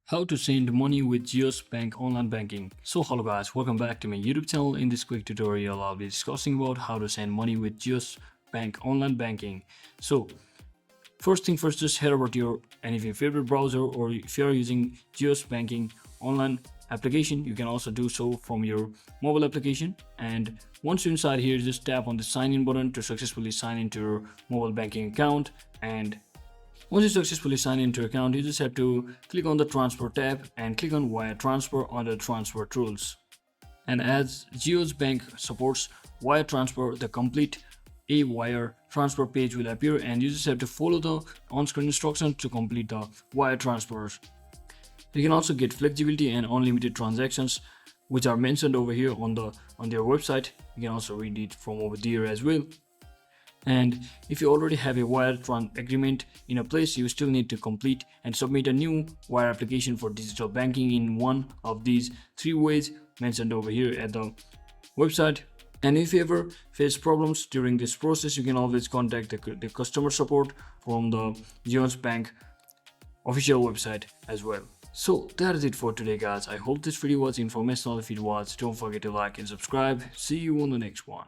How to send money with Geos Bank online banking. So hello guys, welcome back to my YouTube channel. In this quick tutorial, I'll be discussing about how to send money with Geos Bank online banking. So first thing first, just head over to your any of your favorite browser, or if you're using Geos Banking online application, you can also do so from your mobile application. And once you're inside here, just tap on the sign in button to successfully sign into your mobile banking account. And once you successfully sign into your account, you just have to click on the transfer tab and click on wire transfer under transfer tools. And as Geos Bank supports wire transfer, the complete a wire transfer page will appear, and you just have to follow the on-screen instructions to complete the wire transfers. You can also get flexibility and unlimited transactions, which are mentioned over here on their website. You can also read it from over there as well. And if you already have a wire agreement in a place, you still need to complete and submit a new wire application for digital banking in one of these three ways mentioned over here at the website. And if you ever face problems during this process, you can always contact the customer support from the Geos Bank official website as well. So that is it for today guys. I hope this video was informational. If it was, don't forget to like and subscribe. See you on the next one.